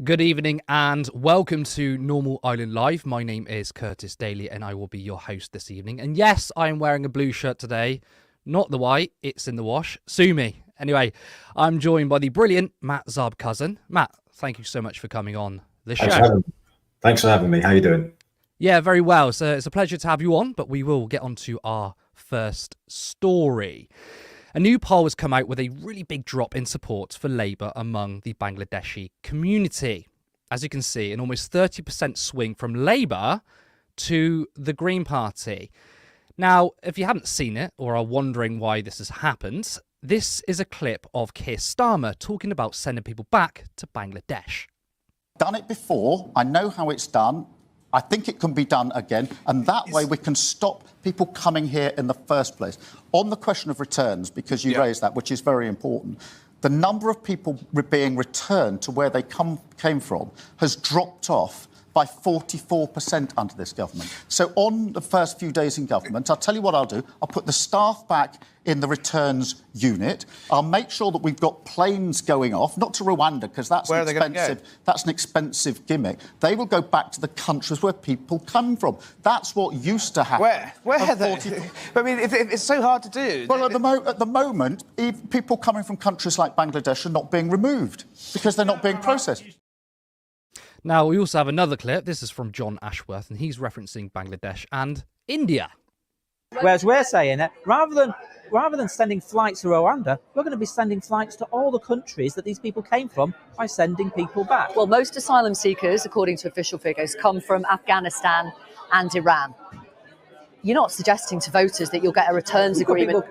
Good evening and welcome to Normal Island Live. My name is Curtis Daly and I will be your host this evening. And yes, I am wearing a blue shirt today. Not the white, it's in the wash. Sue me. Anyway, I'm joined by the brilliant Matt Zarb-Cousin. Matt, thank you so much for coming on the show. Thanks for having me. How are you doing? Yeah, very well. So it's a pleasure to have you on, but we will get on to our first story. A new poll has come out with a really big drop in support for Labour among the Bangladeshi community. As you can see, an almost 30% swing from Labour to the Green Party. Now, if you haven't seen it or are wondering why this has happened, this is a clip of Keir Starmer talking about sending people back to Bangladesh. Done it before. I know how it's done. I think it can be done again, and that way we can stop people coming here in the first place. On the question of returns, because you raised that, which is very important, the number of people being returned to where they came from has dropped off by 44% under this government. So on the first few days in government, I'll tell you what I'll do. I'll put the staff back in the returns unit. I'll make sure that we've got planes going off, not to Rwanda, because that's an expensive gimmick. They will go back to the countries where people come from. That's what used to happen. Where are they? I mean, it's so hard to do. Well, at the moment, people coming from countries like Bangladesh are not being removed because they're not being processed. Now, we also have another clip. This is from John Ashworth, and he's referencing Bangladesh and India. Whereas we're saying that rather than sending flights to Rwanda, we're going to be sending flights to all the countries that these people came from by sending people back. Well, most asylum seekers, according to official figures, come from Afghanistan and Iran. You're not suggesting to voters that you'll get a returns agreement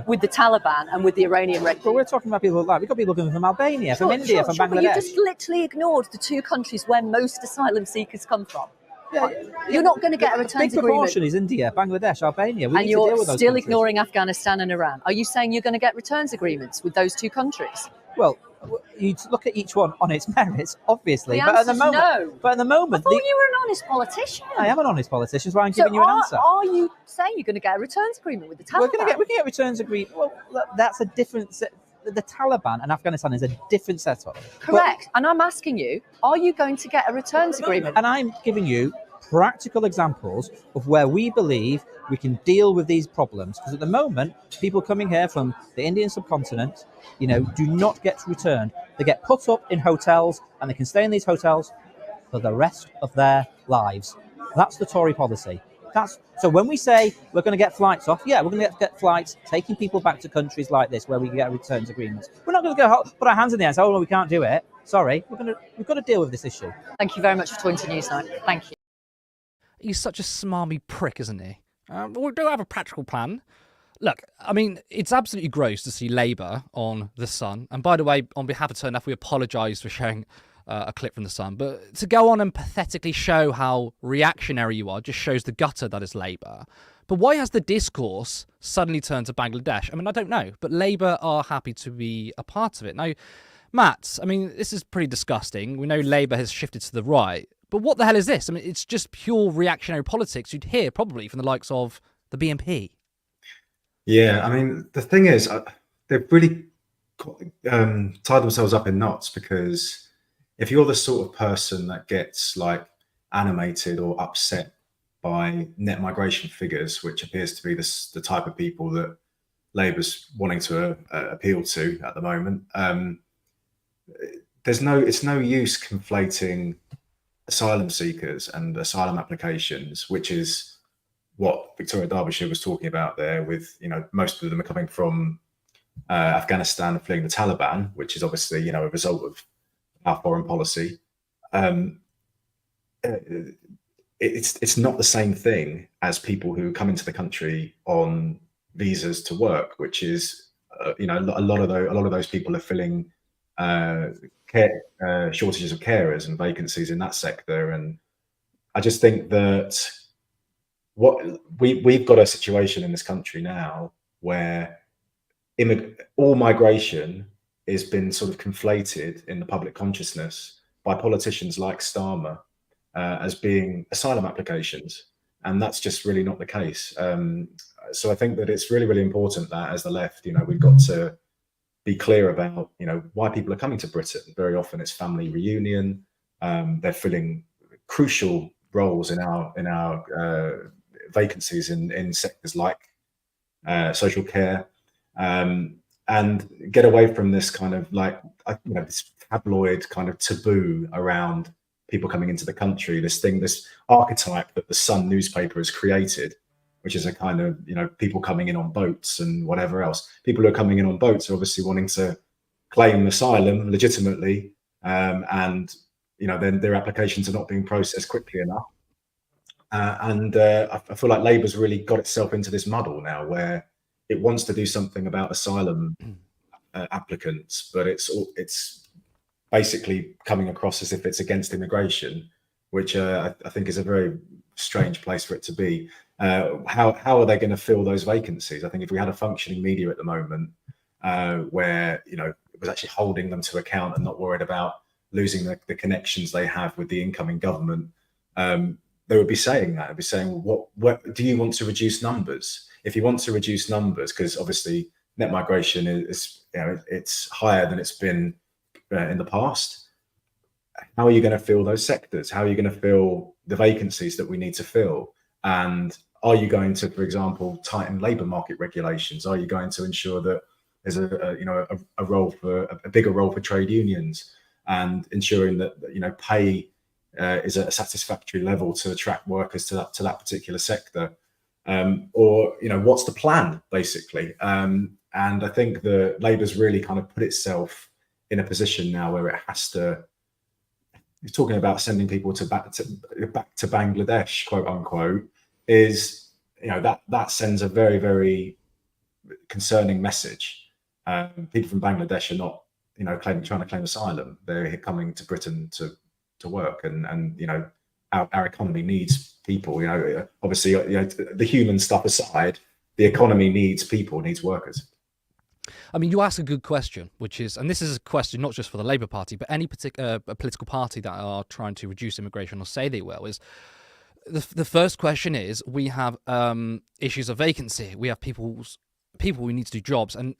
with the Taliban and with the Iranian regime. But we're talking about people like, we've got people coming from Albania, from India, from Bangladesh. But you just literally ignored the two countries where most asylum seekers come from. Yeah, you're not going to get a returns agreement. A big proportion is India, Bangladesh, Albania. And you're still ignoring Afghanistan and Iran. Are you saying you're going to get returns agreements with those two countries? Well, you look at each one on its merits, obviously. The answer's no. But at the moment, I thought you were an honest politician. I am an honest politician, so I'm giving you an answer. Are you saying you're going to get a returns agreement with the Taliban? We can get returns agreement. Well, that's a different set. The Taliban and Afghanistan is a different setup. Correct. And I'm asking you, are you going to get a returns agreement? And I'm giving you practical examples of where we believe we can deal with these problems. Because at the moment, people coming here from the Indian subcontinent, do not get returned. They get put up in hotels and they can stay in these hotels for the rest of their lives. That's the Tory policy. So when we say we're going to get flights off, we're going to get flights taking people back to countries like this where we can get returns agreements. We're not going to put our hands in the air and say, oh, no, we can't do it. Sorry, we've got to deal with this issue. Thank you very much for talking to Newsnight. Thank you. He's such a smarmy prick, isn't he? We do have a practical plan. Look, I mean, it's absolutely gross to see Labour on The Sun. And by the way, on behalf of Turn Up, we apologise for sharing a clip from The Sun. But to go on and pathetically show how reactionary you are just shows the gutter that is Labour. But why has the discourse suddenly turned to Bangladesh? I mean, I don't know. But Labour are happy to be a part of it. Now, Matt, I mean, this is pretty disgusting. We know Labour has shifted to the right. But what the hell is this? I mean, it's just pure reactionary politics you'd hear probably from the likes of the BNP. Yeah, I mean, the thing is, they've really tied themselves up in knots, because if you're the sort of person that gets animated or upset by net migration figures, which appears to be the type of people that Labour's wanting to appeal to at the moment, it's no use conflating asylum seekers and asylum applications, which is what Victoria Derbyshire was talking about there with, most of them are coming from Afghanistan and fleeing the Taliban, which is obviously, a result of our foreign policy. It's not the same thing as people who come into the country on visas to work, which is, a lot of those people are filling shortages of carers and vacancies in that sector. And I just think that we've got a situation in this country now where all migration has been sort of conflated in the public consciousness by politicians like Starmer as being asylum applications, and that's just really not the case. So I think that it's really, really important that as the left, we've got to be clear about, why people are coming to Britain. Very often it's family reunion. They're filling crucial roles in our vacancies in sectors like social care, and get away from this kind of this tabloid kind of taboo around people coming into the country. This archetype that the Sun newspaper has created, which is a kind of, people coming in on boats and whatever else. People who are coming in on boats are obviously wanting to claim asylum legitimately, and then their applications are not being processed quickly enough. I feel like Labour's really got itself into this muddle now, where it wants to do something about asylum applicants, but it's basically coming across as if it's against immigration, which I think is a very strange place for it to be. How are they going to fill those vacancies? I think if we had a functioning media at the moment, where it was actually holding them to account and not worried about losing the connections they have with the incoming government, they would be saying that. They'd be saying, what do you want to reduce numbers? If you want to reduce numbers, because obviously net migration is it's higher than it's been in the past, how are you going to fill those sectors? How are you going to fill the vacancies that we need to fill? And are you going to, for example, tighten labour market regulations? Are you going to ensure that there's a bigger role for trade unions, and ensuring that pay is at a satisfactory level to attract workers to that particular sector? Or what's the plan, basically? And I think the Labour's really kind of put itself in a position now where it has to. You're talking about sending people back to Bangladesh, quote unquote, is that sends a very, very concerning message. People from Bangladesh are not trying to claim asylum. They're coming to Britain to work, and our economy needs people. Obviously, the human stuff aside, the economy needs people, needs workers. I mean, you ask a good question, which is, and this is a question not just for the Labour Party, but any particular political party that are trying to reduce immigration or say they will, is the first question is, we have issues of vacancy. We have people who need to do jobs, and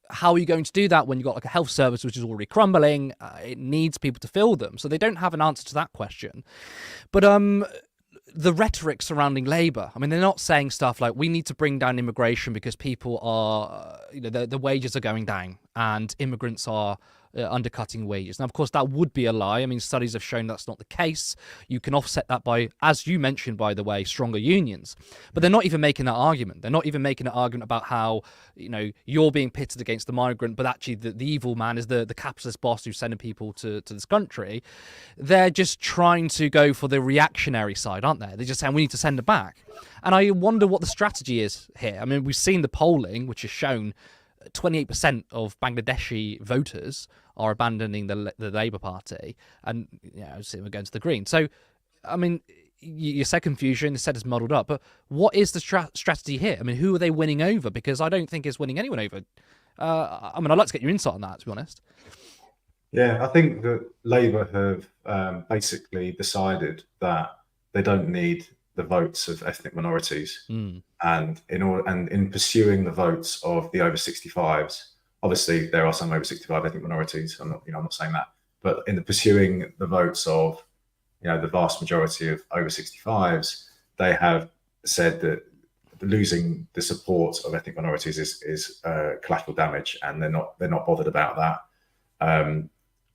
how are you going to do that when you've got like a health service which is already crumbling? It needs people to fill them. So they don't have an answer to that question. But the rhetoric surrounding Labour, I mean, they're not saying stuff like, we need to bring down immigration because people are, the wages are going down and immigrants are undercutting wages. Now, of course, that would be a lie. I mean, studies have shown that's not the case. You can offset that by, as you mentioned, by the way, stronger unions. But they're not even making that argument. They're not even making an argument about how, you're being pitted against the migrant, but actually the evil man is the capitalist boss who's sending people to this country. They're just trying to go for the reactionary side, aren't they? They're just saying we need to send it back. And I wonder what the strategy is here. I mean, we've seen the polling, which has shown 28% of Bangladeshi voters are abandoning the Labour Party, and we're going to the Greens. So, I mean, you said confusion, you said it's muddled up, but what is the strategy here? I mean, who are they winning over? Because I don't think it's winning anyone over. I mean, I'd like to get your insight on that, to be honest. Yeah, I think that Labour have basically decided that they don't need the votes of ethnic minorities, and in pursuing the votes of the over 65s, obviously there are some over 65 ethnic minorities. I'm not saying that, but in pursuing the votes of the vast majority of over 65s, they have said that losing the support of ethnic minorities is collateral damage, and they're not bothered about that.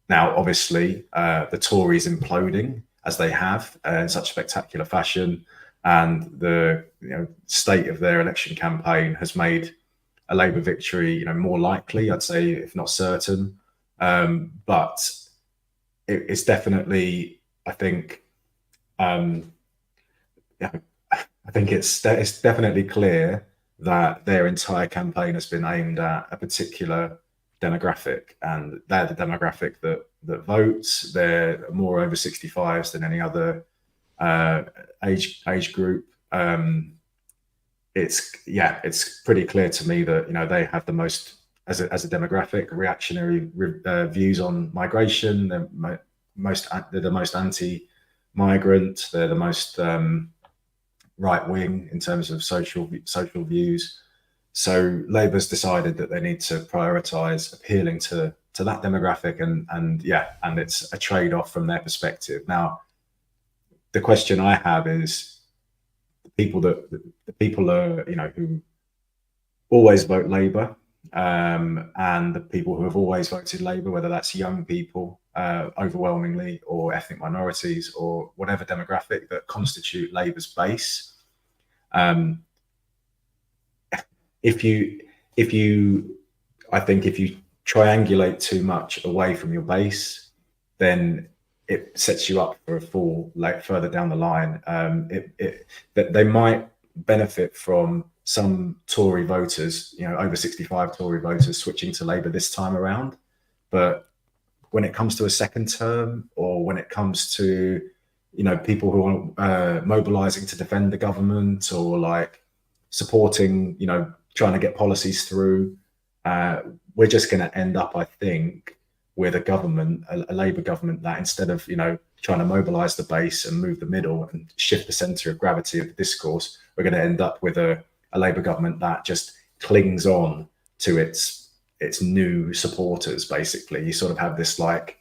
Now, obviously, the Tories imploding as they have in such spectacular fashion, and the state of their election campaign has made a Labour victory more likely, I'd say, if not certain. But it's definitely, I think, it's definitely clear that their entire campaign has been aimed at a particular demographic, and they're the demographic that votes. They're more over 65s than any other age group. It's pretty clear to me that they have the most, as a demographic, reactionary views on migration. They're the most anti-migrant. They're the most right wing in terms of social views. So Labour's decided that they need to prioritise appealing to that demographic, and it's a trade-off from their perspective. Now, the question I have is the people are, who always vote Labour, and the people who have always voted Labour, whether that's young people overwhelmingly, or ethnic minorities, or whatever demographic that constitute Labour's base. I think if you triangulate too much away from your base, then it sets you up for a fall further down the line. That they might benefit from some Tory voters, over 65 Tory voters switching to Labour this time around. But when it comes to a second term, or when it comes to, people who are mobilising to defend the government, or like supporting, trying to get policies through, we're just going to end up, I think, with a government, a Labour government, that instead of, trying to mobilise the base and move the middle and shift the centre of gravity of the discourse, we're going to end up with a Labour government that just clings on to its new supporters. Basically, you sort of have this like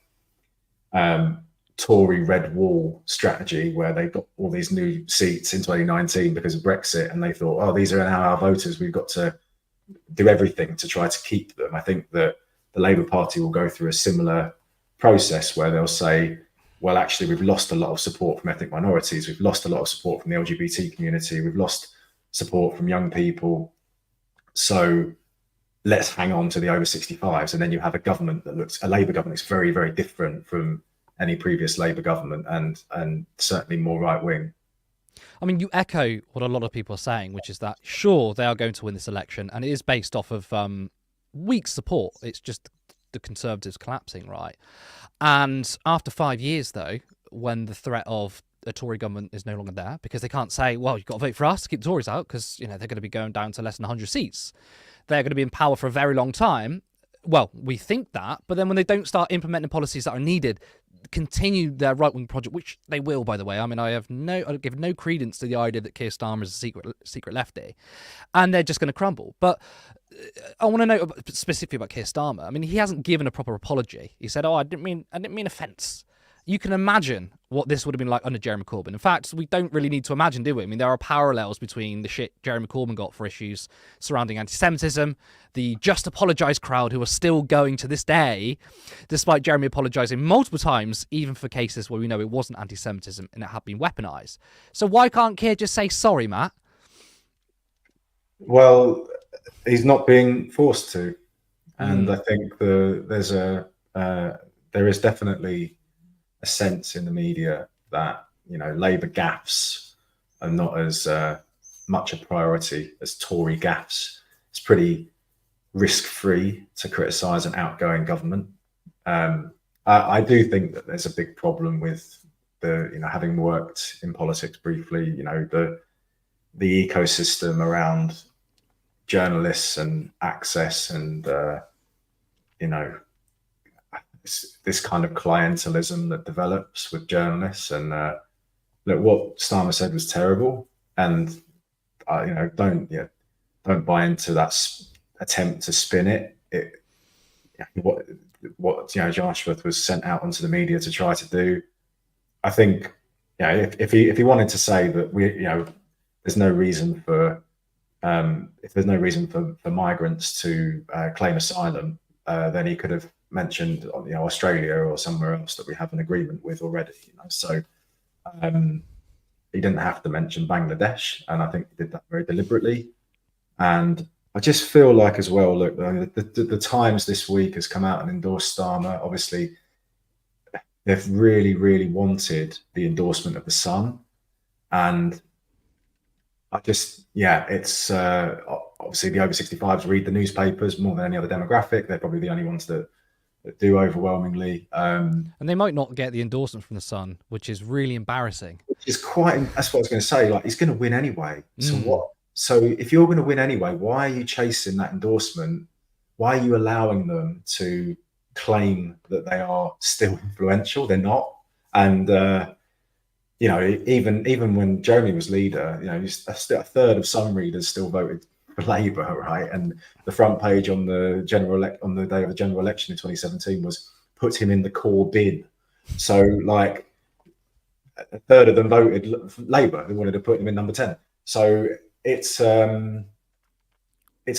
Tory red wall strategy, where they got all these new seats in 2019 because of Brexit, and they thought, oh, these are now our voters, we've got to do everything to try to keep them. I think that the Labour Party will go through a similar process, where they'll say, well, actually, we've lost a lot of support from ethnic minorities, we've lost a lot of support from the LGBT community, we've lost support from young people, so let's hang on to the over 65s. And then you have a government that looks, a Labour government that's very, very different from any previous Labour government, and certainly more right wing. I mean, you echo what a lot of people are saying, which is that, sure, they are going to win this election, and it is based off of weak support. It's just the Conservatives collapsing, right? And after 5 years, though, when the threat of a Tory government is no longer there, because they can't say, well, you've got to vote for us to keep the Tories out, because they're going to be going down to less than 100 seats. They're going to be in power for a very long time. Well, we think that, but then when they don't start implementing policies that are needed, continue their right-wing project, which they will, by the way. I mean, I give no credence to the idea that Keir Starmer is a secret lefty, and they're just going to crumble. But I want to note specifically about Keir Starmer. I mean, he hasn't given a proper apology. He said, "Oh, I didn't mean offence." You can imagine what this would have been like under Jeremy Corbyn. In fact, we don't really need to imagine, do we? I mean, there are parallels between the shit Jeremy Corbyn got for issues surrounding anti-Semitism, the just apologise crowd who are still going to this day, despite Jeremy apologising multiple times, even for cases where we know it wasn't anti-Semitism and it had been weaponised. So why can't Keir just say sorry, Matt? Well, he's not being forced to. And I think there is definitely a sense in the media that Labour gaffes are not as much a priority as Tory gaffes. It's pretty risk-free to criticise an outgoing government. I do think that there's a big problem with having worked in politics briefly, the ecosystem around journalists and access, and this kind of clientelism that develops with journalists. And look, what Starmer said was terrible, and don't buy into that attempt to spin it. What John Ashworth was sent out onto the media to try to do. I think if he wanted to say that there's no reason for if there's no reason for migrants to claim asylum, then he could have mentioned Australia or somewhere else that we have an agreement with already. So he didn't have to mention Bangladesh, and I think he did that very deliberately. And I just feel like, as well, look, the Times this week has come out and endorsed Starmer. Obviously, they've really, really wanted the endorsement of the Sun, and I just, it's obviously the over 65s read the newspapers more than any other demographic. They're probably the only ones that do overwhelmingly. And they might not get the endorsement from the Sun, which is really embarrassing. That's what I was going to say. Like, he's going to win anyway. So what? So if you're going to win anyway, why are you chasing that endorsement? Why are you allowing them to claim that they are still influential? They're not. And even when Jeremy was leader, a third of some readers still voted for Labour, right? And the front page on the on the day of the general election in 2017 was put him in the core bin. So like a third of them voted Labour, who wanted to put him in number 10. So it's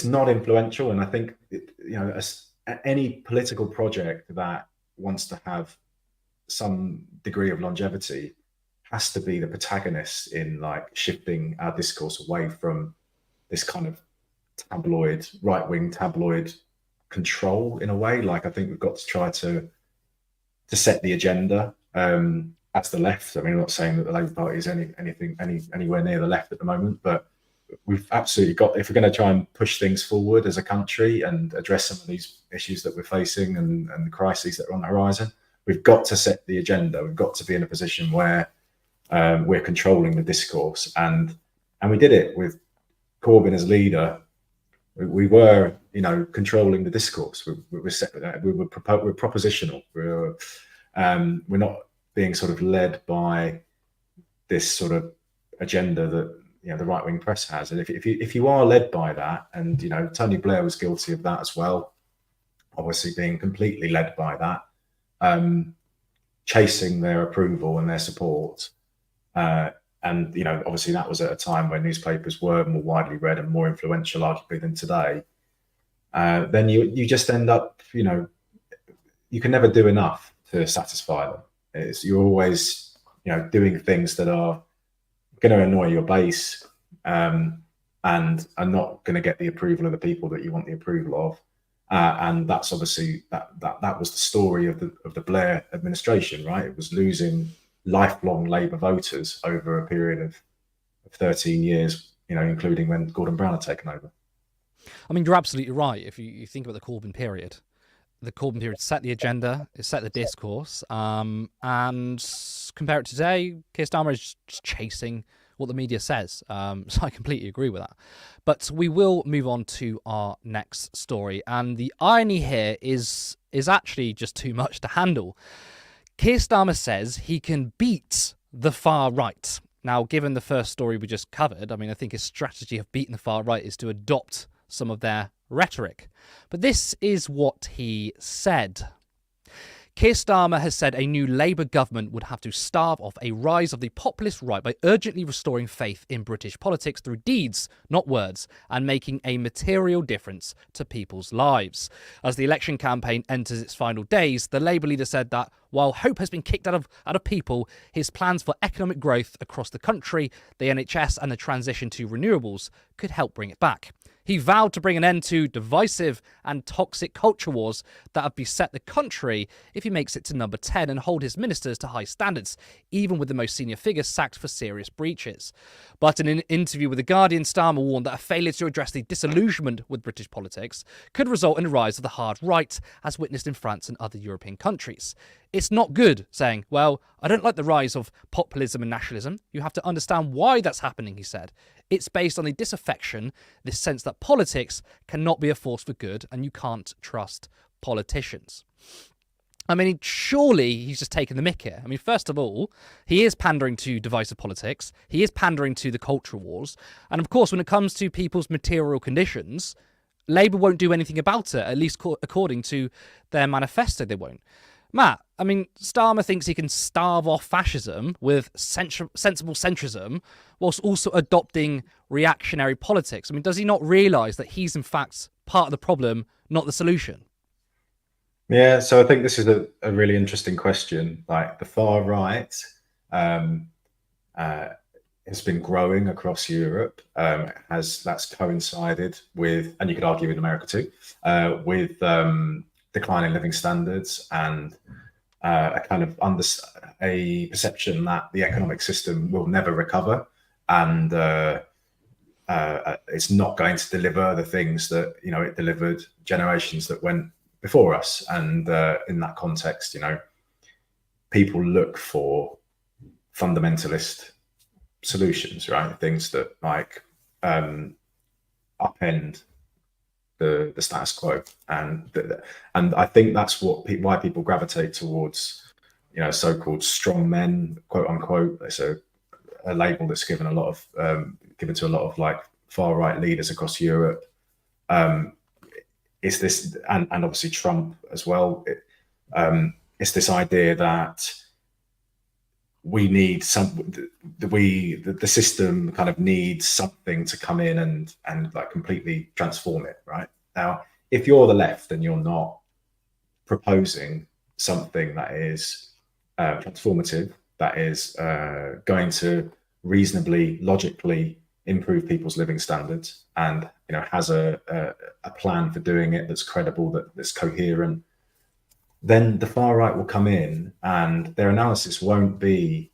not influential, and I think any political project that wants to have some degree of longevity has to be the protagonist in like shifting our discourse away from this kind of tabloid, right-wing tabloid control in a way. Like I think we've got to try to set the agenda as the left. I mean, I'm not saying that the Labour Party is anywhere near the left at the moment, but we've absolutely got, if we're going to try and push things forward as a country and address some of these issues that we're facing and the crises that are on the horizon, we've got to set the agenda. We've got to be in a position where we're controlling the discourse, and we did it with Corbyn as leader. We were, controlling the discourse. We're propositional. We're not being sort of led by this sort of agenda that the right wing press has. And if you are led by that, and Tony Blair was guilty of that as well, obviously being completely led by that, chasing their approval and their support. And obviously that was at a time when newspapers were more widely read and more influential, arguably, than today. Then you just end up, you can never do enough to satisfy them. You're always, doing things that are going to annoy your base, and are not going to get the approval of the people that you want the approval of. And that's obviously that was the story of the Blair administration, right? It was losing lifelong Labour voters over a period of 13 years, including when Gordon Brown had taken over. I mean, you're absolutely right. If you think about the Corbyn period set the agenda, it set the discourse, and compare it to today, Keir Starmer is just chasing what the media says. So I completely agree with that. But we will move on to our next story, and the irony here is actually just too much to handle. Keir Starmer says he can beat the far right. Now, given the first story we just covered, I mean, I think his strategy of beating the far right is to adopt some of their rhetoric. But this is what he said. Keir Starmer has said a new Labour government would have to starve off a rise of the populist right by urgently restoring faith in British politics through deeds, not words, and making a material difference to people's lives. As the election campaign enters its final days, the Labour leader said that while hope has been kicked out of people, his plans for economic growth across the country, the NHS and the transition to renewables could help bring it back. He vowed to bring an end to divisive and toxic culture wars that have beset the country if he makes it to number 10 and hold his ministers to high standards, even with the most senior figures sacked for serious breaches. But in an interview with The Guardian, Starmer warned that a failure to address the disillusionment with British politics could result in a rise of the hard right, as witnessed in France and other European countries. It's not good, saying, well, I don't like the rise of populism and nationalism. You have to understand why that's happening, he said. It's based on the disaffection, this sense that politics cannot be a force for good and you can't trust politicians. I mean, surely he's just taking the mick here. I mean, first of all, he is pandering to divisive politics. He is pandering to the culture wars. And of course, when it comes to people's material conditions, Labour won't do anything about it, at least according to their manifesto, they won't. Matt, I mean, Starmer thinks he can starve off fascism with sensible centrism whilst also adopting reactionary politics. I mean, does he not realise that he's in fact part of the problem, not the solution? Yeah, so I think this is a really interesting question. Like the far right has been growing across Europe. That's coincided with, and you could argue in America too, with declining living standards and a kind of a perception that the economic system will never recover, and it's not going to deliver the things that it delivered generations that went before us. And in that context, people look for fundamentalist solutions, right? Things that like upend the status quo, and I think that's why people gravitate towards so-called strong men, quote unquote. It's a label that's given to a lot of like far right leaders across Europe. It's this, and obviously Trump as well. It's this idea that we need the system kind of needs something to come in and like completely transform it. Right now, if you're the left and you're not proposing something that is transformative, that is going to reasonably, logically improve people's living standards, and has a plan for doing it that's credible, that's coherent, then the far right will come in, and their analysis won't be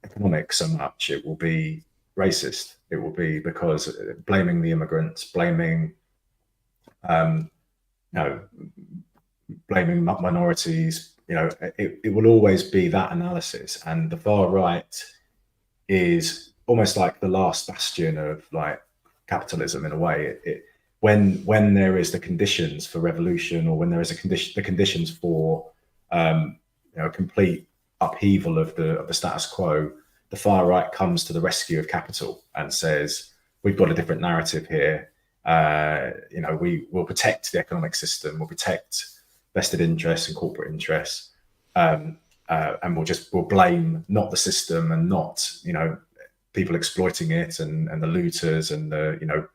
economic so much. It will be racist. It will be because blaming the immigrants, blaming blaming minorities. It will always be that analysis, and the far right is almost like the last bastion of like capitalism in a way. When there is the conditions for revolution, or when there is the conditions for complete upheaval of the status quo, the far right comes to the rescue of capital and says, we've got a different narrative here. We will protect the economic system, we'll protect vested interests and corporate interests, and we'll blame not the system and not people exploiting it and the looters and the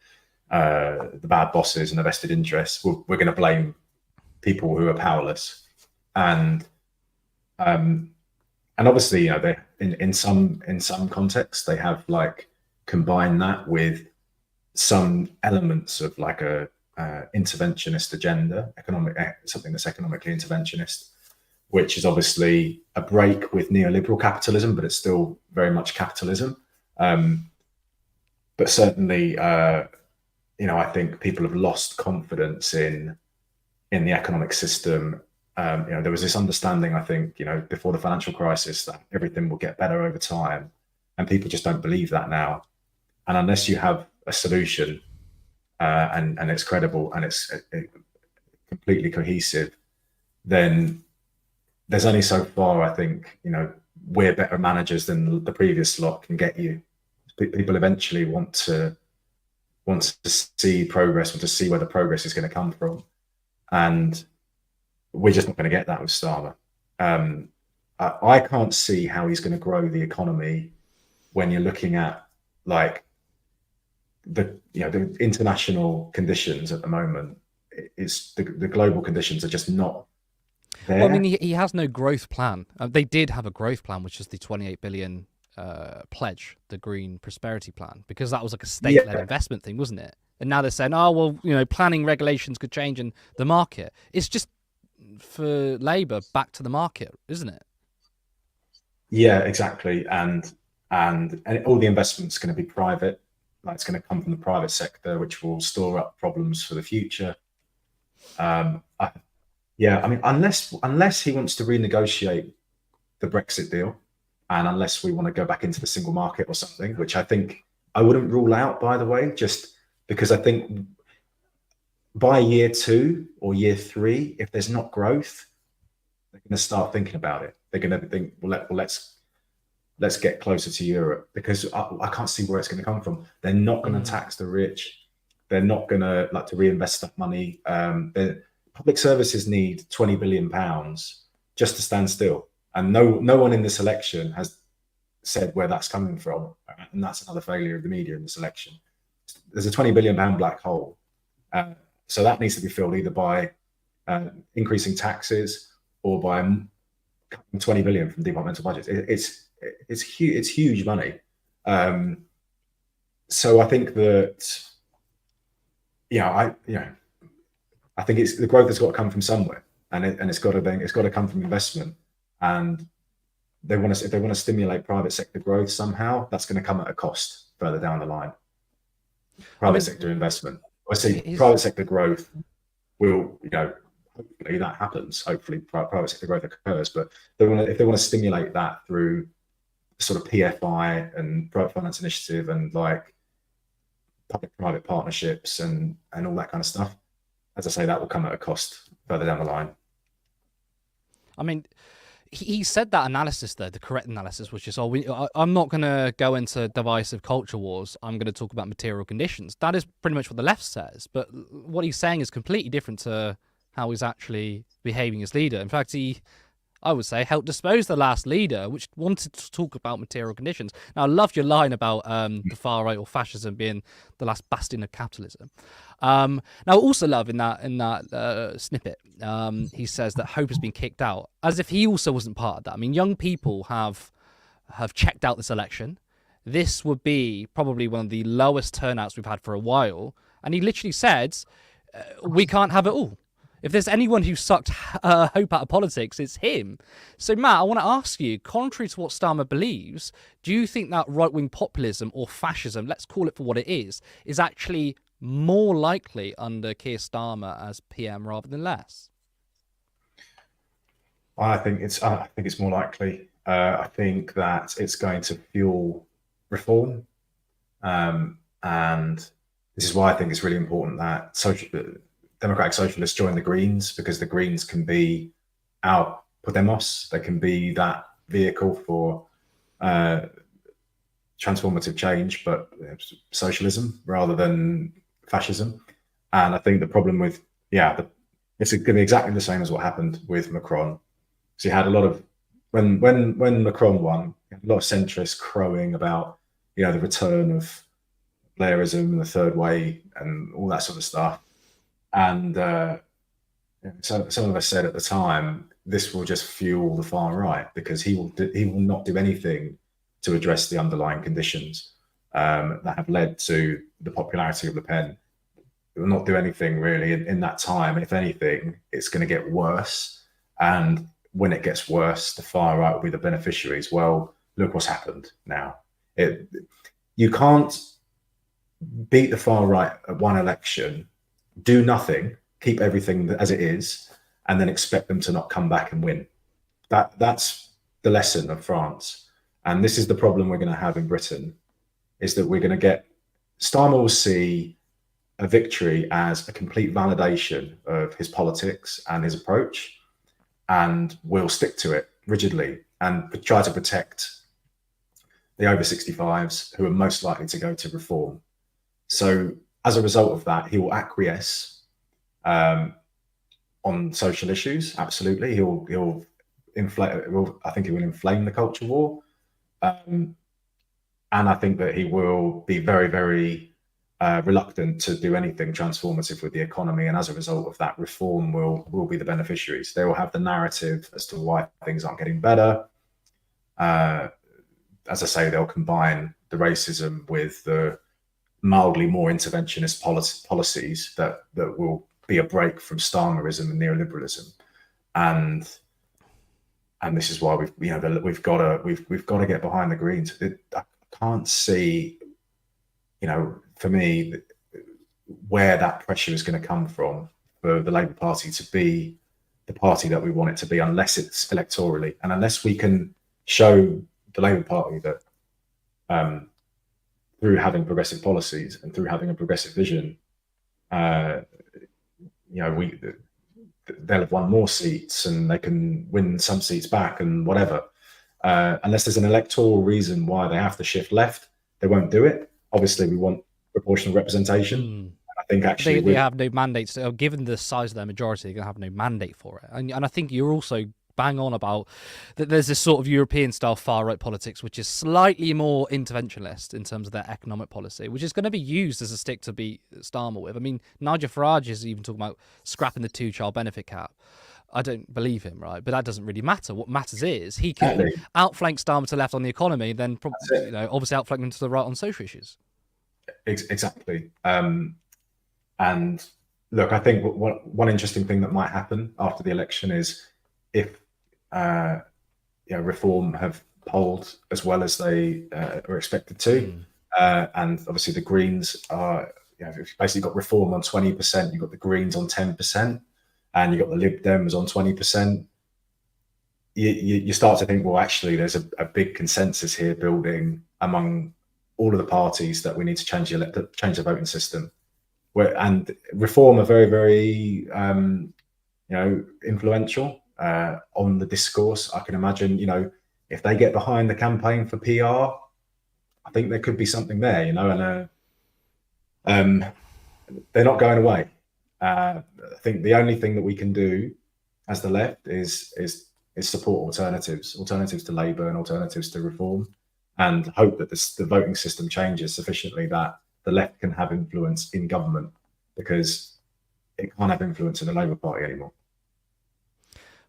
bad bosses and the vested interests. We're going to blame people who are powerless, and obviously they in some contexts they have like combined that with some elements of like a interventionist agenda, something that's economically interventionist, which is obviously a break with neoliberal capitalism, but it's still very much capitalism. But certainly, I think people have lost confidence in the economic system. There was this understanding, I think, before the financial crisis, that everything will get better over time, and people just don't believe that now. And unless you have a solution, and it's credible and it's completely cohesive, then there's only so far, I think, we're better managers than the previous lot can get you. People eventually want to see progress, want to see where the progress is going to come from, and we're just not going to get that with Starmer. I can't see how he's going to grow the economy when you're looking at like the international conditions at the moment. It's the global conditions are just not there. Well, I mean, he has no growth plan. They did have a growth plan, which is the 28 billion pledge, the Green Prosperity Plan, because that was like a state-led investment thing, wasn't it? And now they're saying, oh, well, planning regulations could change in the market. It's just for Labour back to the market, isn't it? Yeah, exactly. And all the investment's going to be private. Like, it's going to come from the private sector, which will store up problems for the future. I mean, unless he wants to renegotiate the Brexit deal, and unless we want to go back into the single market or something, which I think I wouldn't rule out, by the way, just because I think by year 2 or year 3, if there's not growth, they're going to start thinking about it. They're going to think, well, let's get closer to Europe, because I can't see where it's going to come from. They're not going to tax the rich. They're not going to like to reinvest that money. Public services need £20 billion just to stand still. And no one in this election has said where that's coming from. And that's another failure of the media in this election. There's a £20 billion black hole. So that needs to be filled either by increasing taxes or by cutting 20 billion from departmental budgets. It's huge money. So I think that, I think it's the growth has got to come from somewhere, and it's got to come from investment. And if they want to stimulate private sector growth somehow, that's going to come at a cost further down the line. Private sector investment. I see private sector growth will, hopefully that happens. Hopefully private sector growth occurs, but if they want to stimulate that through sort of PFI and private finance initiative and like public-private partnerships and all that kind of stuff, as I say, that will come at a cost further down the line. I mean, he said that analysis, though, the correct analysis, which is, I'm not going to go into divisive culture wars. I'm going to talk about material conditions. That is pretty much what the left says. But what he's saying is completely different to how he's actually behaving as leader. In fact, I would say, helped dispose the last leader, which wanted to talk about material conditions. Now, I loved your line about the far right or fascism being the last bastion of capitalism. Now, I also love in that snippet, he says that Hope has been kicked out, as if he also wasn't part of that. I mean, young people have checked out this election. This would be probably one of the lowest turnouts we've had for a while. And he literally said, we can't have it all. If there's anyone who sucked hope out of politics, it's him. So, Matt, I want to ask you, contrary to what Starmer believes, do you think that right-wing populism or fascism, let's call it for what it is actually more likely under Keir Starmer as PM rather than less? I think it's more likely. I think that it's going to fuel reform, and this is why I think it's really important that Democratic Socialists join the Greens, because the Greens can be our Podemos. They can be that vehicle for transformative change, but socialism rather than fascism. And I think the problem with it's going to be exactly the same as what happened with Macron. So you had a lot of when Macron won, a lot of centrists crowing about the return of Blairism and the third way and all that sort of stuff. And so some of us said at the time, this will just fuel the far right, because he will not do anything to address the underlying conditions that have led to the popularity of Le Pen. It will not do anything really in that time. If anything, it's going to get worse. And when it gets worse, the far right will be the beneficiaries. Well, look what's happened now. You can't beat the far right at one election, do nothing, keep everything as it is, and then expect them to not come back and win. That's the lesson of France. And this is the problem we're going to have in Britain, is that we're going to get, Starmer will see a victory as a complete validation of his politics and his approach, and will stick to it rigidly and try to protect the over 65s who are most likely to go to reform. So as a result of that, he will acquiesce on social issues. Absolutely, he'll inflame. I think he will inflame the culture war, and I think that he will be very, very reluctant to do anything transformative with the economy. And as a result of that, reform will be the beneficiaries. They will have the narrative as to why things aren't getting better. As I say, they'll combine the racism with the mildly more interventionist policies that will be a break from Starmerism and neoliberalism, and this is why we've got to get behind the Greens. I can't see, for me, where that pressure is going to come from for the Labour Party to be the party that we want it to be, unless it's electorally, and unless we can show the Labour Party that through having progressive policies and through having a progressive vision, they'll have won more seats and they can win some seats back and whatever. Unless there's an electoral reason why they have to shift left, they won't do it. Obviously, we want proportional representation. I think actually they have no mandates. Given the size of their majority, they're going to have no mandate for it. And I think you're also bang on about that. There's this sort of European-style far-right politics, which is slightly more interventionist in terms of their economic policy, which is going to be used as a stick to beat Starmer with. I mean, Nigel Farage is even talking about scrapping the 2-child benefit cap. I don't believe him, right? But that doesn't really matter. What matters is he can outflank Starmer to the left on the economy, then probably, obviously outflank him to the right on social issues. Exactly. And look, I think one interesting thing that might happen after the election is if reform have polled as well as they are expected to, and obviously the Greens are, you've basically got reform on 20%, you've got the Greens on 10%, and you've got the Lib Dems on 20%. You start to think, well, actually, there's a big consensus here building among all of the parties that we need to change the voting system. And reform are very, very influential on the discourse. I can imagine, if they get behind the campaign for PR, I think there could be something there, and they're not going away. I think the only thing that we can do as the left is support alternatives to Labour and alternatives to reform, and hope that the voting system changes sufficiently that the left can have influence in government, because it can't have influence in the Labour Party anymore.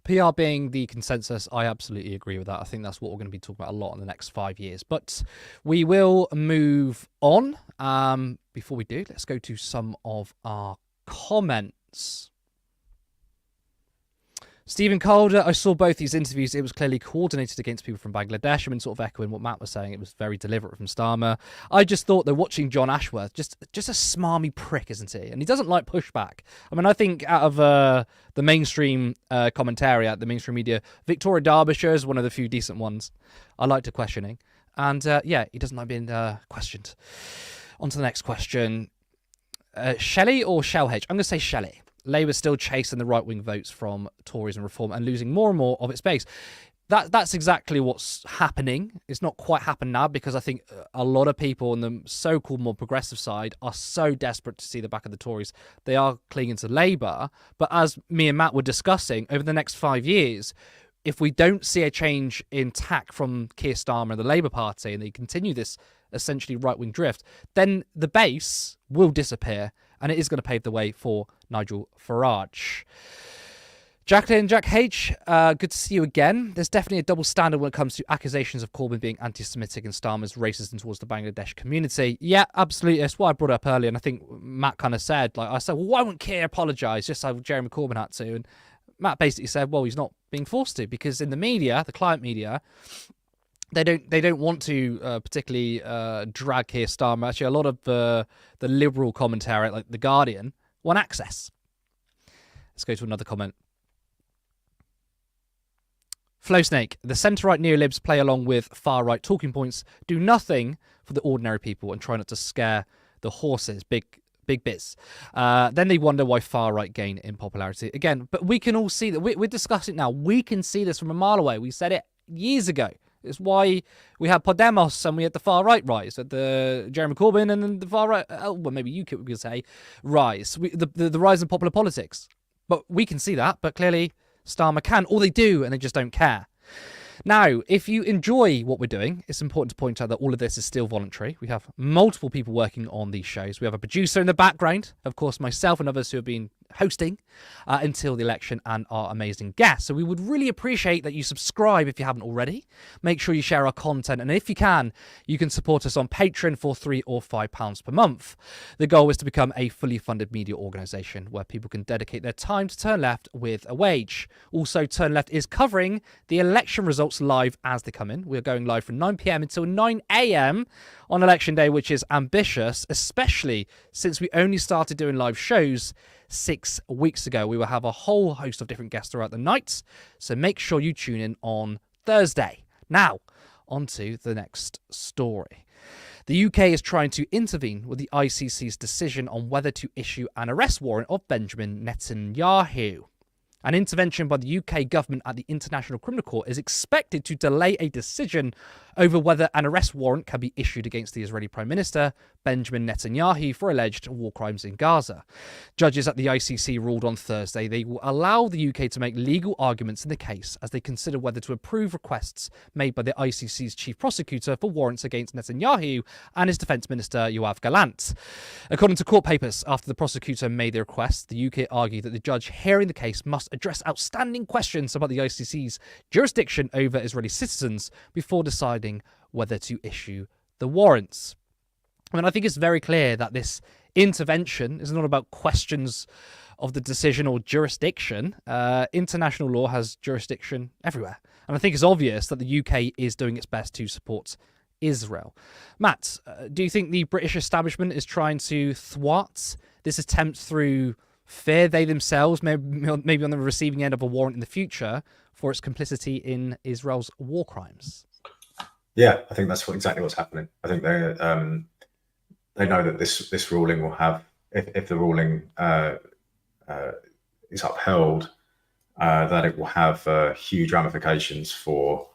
PR being the consensus, I absolutely agree with that. I think that's what we're going to be talking about a lot in the next 5 years. But we will move on. Before we do, let's go to some of our comments. Stephen Calder, I saw both these interviews. It was clearly coordinated against people from Bangladesh. I mean, sort of echoing what Matt was saying, it was very deliberate from Starmer. I just thought that watching John Ashworth, just a smarmy prick, isn't he? And he doesn't like pushback. I mean, I think out of the mainstream commentariat, the mainstream media, Victoria Derbyshire is one of the few decent ones I like to questioning. And he doesn't like being questioned. On to the next question. Shelley or Shellhage? I'm going to say Shelley. Labour's still chasing the right-wing votes from Tories and Reform and losing more and more of its base. That's exactly what's happening. It's not quite happened now, because I think a lot of people on the so-called more progressive side are so desperate to see the back of the Tories. They are clinging to Labour. But as me and Matt were discussing, over the next 5 years, if we don't see a change in tack from Keir Starmer and the Labour Party, and they continue this essentially right-wing drift, then the base will disappear, and it is going to pave the way for Nigel Farage. Jacqueline, Jack H, good to see you again. There's definitely a double standard when it comes to accusations of Corbyn being anti-Semitic and Starmer's racism towards the Bangladesh community. Yeah, absolutely. That's what I brought up earlier, and I think Matt kind of said, I said, well, why wouldn't Keir apologise, just like Jeremy Corbyn had to? And Matt basically said, well, he's not being forced to, because in the media, the client media, they don't want to particularly drag Keir Starmer. Actually, a lot of the liberal commentary, like The Guardian, want access. Let's go to another comment. Flowsnake, the centre-right neolibs play along with far-right talking points, do nothing for the ordinary people, and try not to scare the horses. Big biz. Then they wonder why far-right gain in popularity. Again, but we can all see that. We're discussing it now. We can see this from a mile away. We said it years ago. It's why we had Podemos and we had the far-right rise, at the Jeremy Corbyn and then the far-right, well, maybe UKIP we could say, rise. The rise in popular politics. But we can see that, but clearly Starmer can, or they do, and they just don't care. Now, if you enjoy what we're doing, it's important to point out that all of this is still voluntary. We have multiple people working on these shows. We have a producer in the background, of course, myself and others who have been hosting until the election, and our amazing guests. So we would really appreciate that you subscribe if you haven't already. Make sure you share our content, and if you can support us on Patreon for £3 or £5 per month. The goal is to become a fully funded media organisation where people can dedicate their time to Turn Left with a wage. Also, Turn Left is covering the election results live as they come in. We're going live from 9 p.m. until 9 a.m. on election day, which is ambitious, especially since we only started doing live shows 6 weeks ago. We will have a whole host of different guests throughout the night, so make sure you tune in on Thursday. Now, on to the next story. The UK is trying to intervene with the ICC's decision on whether to issue an arrest warrant of Benjamin Netanyahu. An intervention by the UK government at the International Criminal Court is expected to delay a decision over whether an arrest warrant can be issued against the Israeli Prime Minister, Benjamin Netanyahu, for alleged war crimes in Gaza. Judges at the ICC ruled on Thursday they will allow the UK to make legal arguments in the case as they consider whether to approve requests made by the ICC's chief prosecutor for warrants against Netanyahu and his defence minister, Yoav Gallant. According to court papers, after the prosecutor made the request, the UK argued that the judge hearing the case must address outstanding questions about the ICC's jurisdiction over Israeli citizens before deciding whether to issue the warrants. I mean, I think it's very clear that this intervention is not about questions of the decision or jurisdiction. International law has jurisdiction everywhere. And I think it's obvious that the UK is doing its best to support Israel. Matt, do you think the British establishment is trying to thwart this attempt through fear? They themselves may be on the receiving end of a warrant in the future for its complicity in Israel's war crimes. Yeah, I think that's exactly what's happening. I think they know that this ruling will have, if the ruling is upheld, that it will have huge ramifications for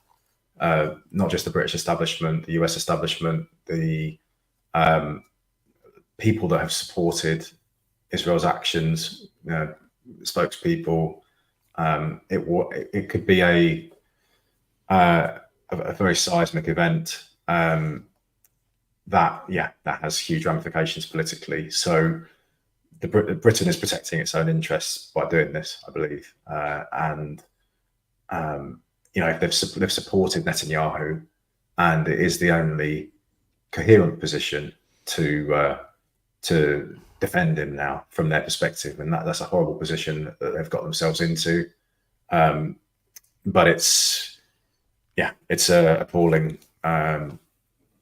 not just the British establishment, the US establishment, the people that have supported Israel's actions, spokespeople. It could be a very seismic event that has huge ramifications politically. So Britain is protecting its own interests by doing this, I believe, and if they've supported Netanyahu, and it is the only coherent position to defend him now from their perspective, and that's a horrible position that they've got themselves into. But it's appalling.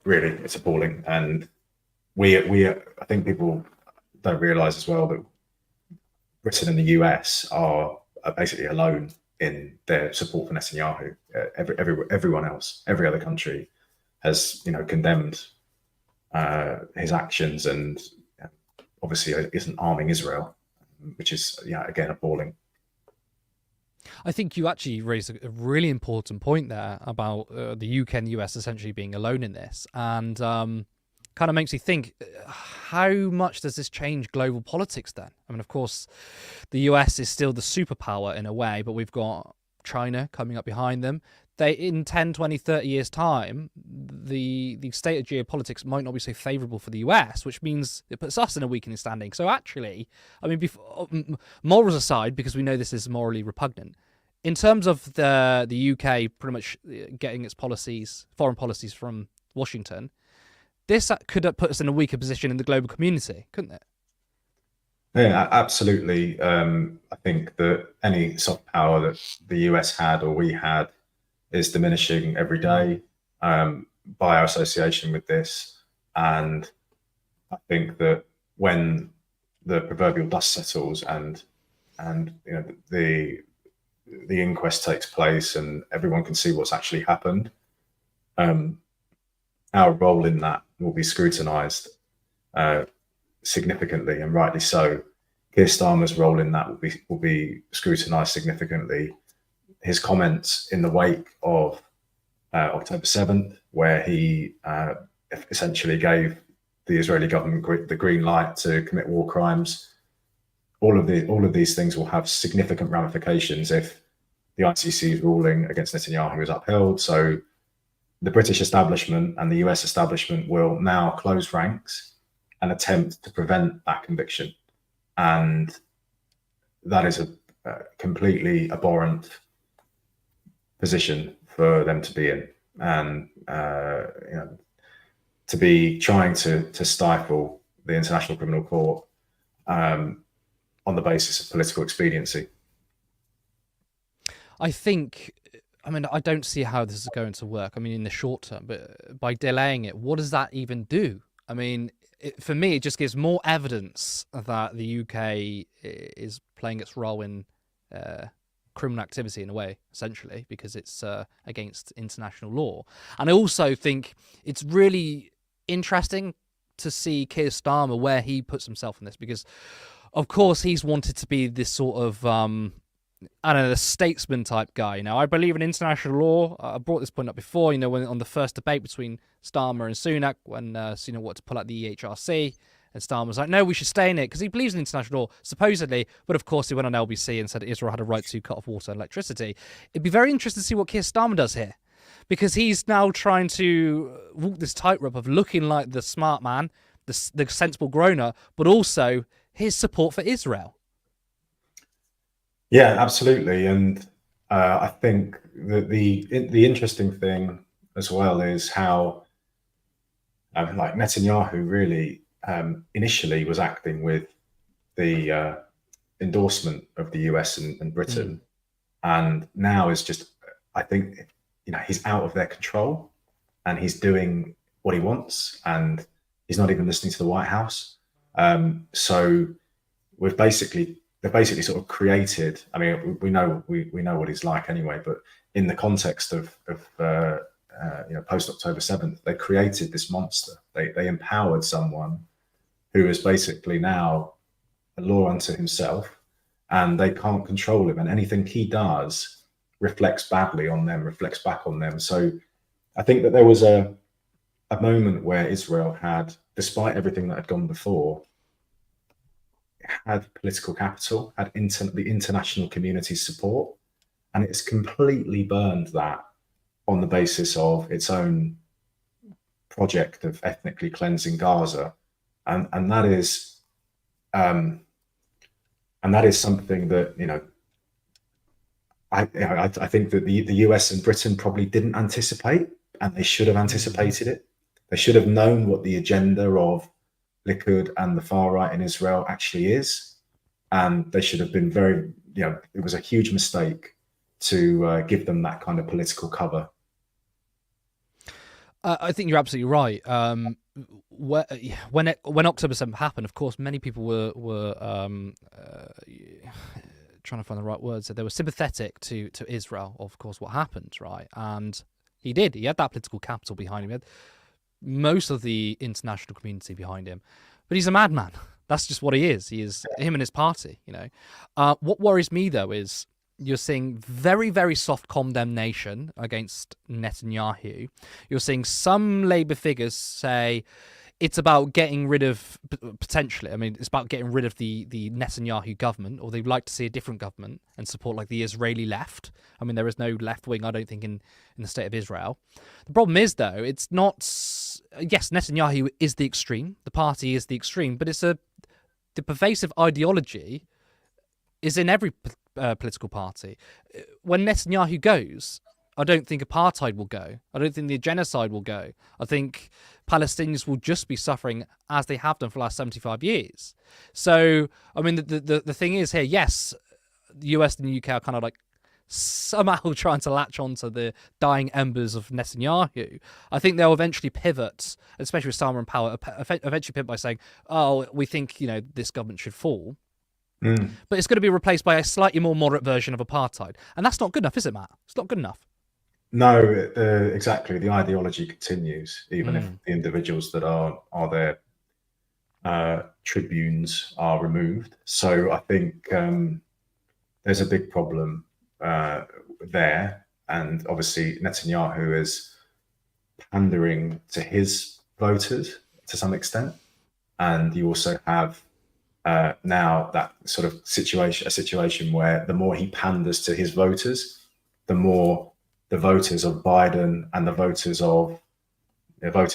Really, it's appalling, and I think people don't realise as well that Britain and the US are basically alone in their support for Netanyahu. Everyone else, every other country, has condemned his actions, and obviously isn't arming Israel, which is again appalling. I think you actually raised a really important point there about the UK and the US essentially being alone in this, and kind of makes me think, how much does this change global politics then? I mean, of course, the US is still the superpower in a way, but we've got China coming up behind them. In 10, 20, 30 years' time, the state of geopolitics might not be so favourable for the US, which means it puts us in a weakening standing. So actually, I mean, morals aside, because we know this is morally repugnant, in terms of the UK pretty much getting its foreign policies from Washington, this could put us in a weaker position in the global community, couldn't it? Yeah, absolutely. I think that any soft power that the US had or we had is diminishing every day by our association with this. And I think that when the proverbial dust settles and the inquest takes place and everyone can see what's actually happened, our role in that will be scrutinised significantly, and rightly so. Keir Starmer's role in that will be scrutinised significantly. His comments in the wake of October 7th, where he essentially gave the Israeli government the green light to commit war crimes, all of these things will have significant ramifications if the ICC's ruling against Netanyahu is upheld. So the British establishment and the US establishment will now close ranks and attempt to prevent that conviction. And that is a completely abhorrent position for them to be in. And to be trying to stifle the International Criminal Court on the basis of political expediency. I don't see how this is going to work. I mean, in the short term, but by delaying it, what does that even do? I mean, for me, it just gives more evidence that the UK is playing its role in criminal activity in a way, essentially, because it's against international law. And I also think it's really interesting to see Keir Starmer where he puts himself in this, because, of course, he's wanted to be this sort of the statesman type guy. I believe in international law. I brought this point up before, when on the first debate between Starmer and Sunak, when Sunak wanted to pull out the EHRC, and Starmer was like, no, we should stay in it, because he believes in international law, supposedly. But of course, he went on LBC and said Israel had a right to cut off water and electricity. It'd be very interesting to see what Keir Starmer does here, because he's now trying to walk this tightrope of looking like the smart man, the sensible grown-up, but also his support for Israel. Yeah, absolutely. And I think that the interesting thing as well is how Netanyahu really initially was acting with the endorsement of the US and Britain, and now is just, I think, he's out of their control, and he's doing what he wants, and he's not even listening to the White House. So they've basically sort of created. I mean, we know what he's like anyway, but in the context of post October 7th, they created this monster. They empowered someone who is basically now a law unto himself, and they can't control him, and anything he does reflects badly on them, reflects back on them. So I think that there was a moment where Israel had, despite everything that had gone before, had political capital, had the international community's support, and it's completely burned that on the basis of its own project of ethnically cleansing Gaza, and that is something that, you know, I think that the US and Britain probably didn't anticipate, and they should have anticipated it. They should have known what the agenda of Likud and the far right in Israel actually is, and they should have been very, you know, it was a huge mistake to give them that kind of political cover. I think you're absolutely right. When October 7th happened, of course, many people were trying to find the right words. So they were sympathetic to Israel, of course, what happened, right? And he had that political capital behind him. He had most of the international community behind him. But he's a madman. That's just what he is. He is him and his party, you know. What worries me, though, is you're seeing very, very soft condemnation against Netanyahu. You're seeing some Labour figures say it's about getting rid of, potentially, I mean, it's about getting rid of the Netanyahu government, or they'd like to see a different government and support like the Israeli left. I mean, there is no left wing, I don't think, in the state of Israel. The problem is, though, it's not, yes, Netanyahu is the extreme, the party is the extreme, but it's the pervasive ideology is in every political party. When Netanyahu goes, I don't think apartheid will go. I don't think the genocide will go. I think Palestinians will just be suffering as they have done for the last 75 years. So, I mean, the thing is here, yes, the US and the UK are kind of like somehow trying to latch onto the dying embers of Netanyahu. I think they'll eventually pivot, especially with Starmer in power, eventually pivot by saying, oh, we think, you know, this government should fall. But it's going to be replaced by a slightly more moderate version of apartheid. And that's not good enough, is it, Matt? It's not good enough. No, exactly. The ideology continues, even if the individuals that are their tribunes are removed. So I think there's a big problem there. And obviously Netanyahu is pandering to his voters to some extent. And you also have now that sort of situation where the more he panders to his voters, the more the voters of Biden and the voters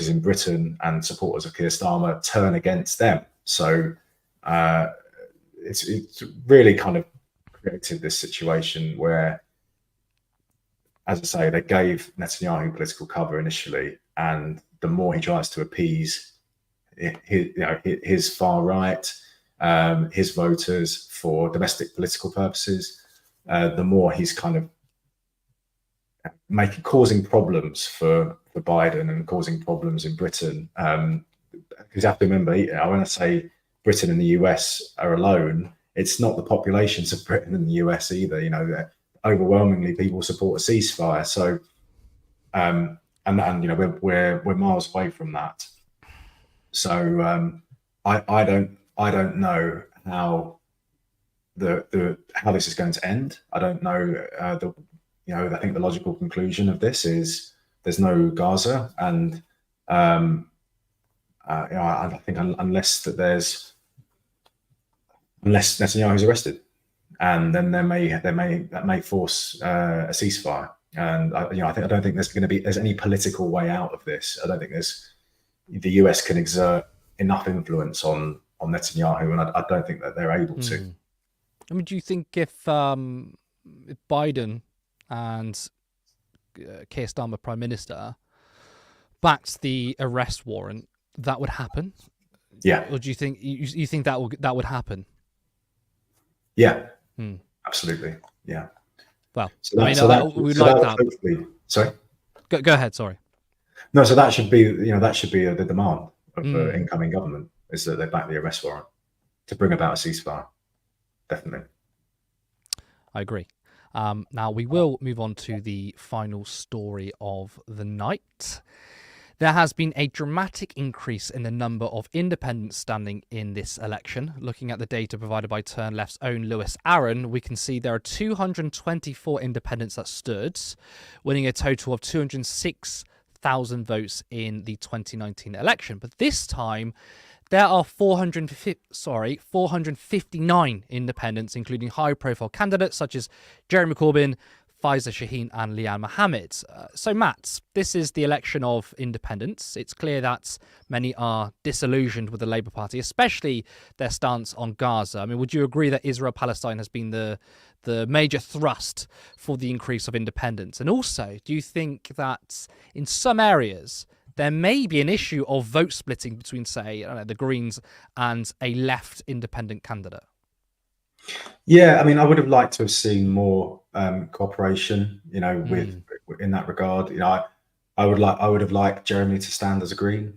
in Britain and supporters of Keir Starmer turn against them. So it's really kind of created this situation where, as I say, they gave Netanyahu political cover initially, and the more he tries to appease his far right, his voters for domestic political purposes, the more he's kind of causing problems for Biden and causing problems in Britain. Because you have to remember, when I say Britain and the US are alone, it's not the populations of Britain and the US either. You know, overwhelmingly people support a ceasefire. So, and you know, we're miles away from that. So I don't know how how this is going to end. I don't know. I think the logical conclusion of this is there's no Gaza, and I think unless Netanyahu is arrested, and then that may force a ceasefire. And I don't think there's any political way out of this. I don't think the US can exert enough influence on Netanyahu, and I don't think that they're able to. I mean, do you think if Biden and Keir Starmer, Prime Minister, backed the arrest warrant, that would happen? Yeah. Or do you think you think that would happen? Yeah. Absolutely. Yeah. Well, sorry. Go ahead. Sorry. No, so that should be the demand of the incoming government, is that they back the arrest warrant to bring about a ceasefire. Definitely. I agree. Now we will move on to the final story of the night. There has been a dramatic increase in the number of independents standing in this election. Looking at the data provided by Turn Left's own Lewis Aaron, we can see there are 224 independents that stood, winning a total of 206,000 votes in the 2019 election. But this time, there are 459 independents, including high-profile candidates such as Jeremy Corbyn, Faiza Shaheen and Liane Mohammed. So, Matt, this is the election of independents. It's clear that many are disillusioned with the Labour Party, especially their stance on Gaza. I mean, would you agree that Israel-Palestine has been the major thrust for the increase of independents? And also, do you think that in some areas there may be an issue of vote splitting between, say, the Greens and a left independent candidate? Yeah, I mean, I would have liked to have seen more cooperation, with in that regard. I would have liked Jeremy to stand as a Green.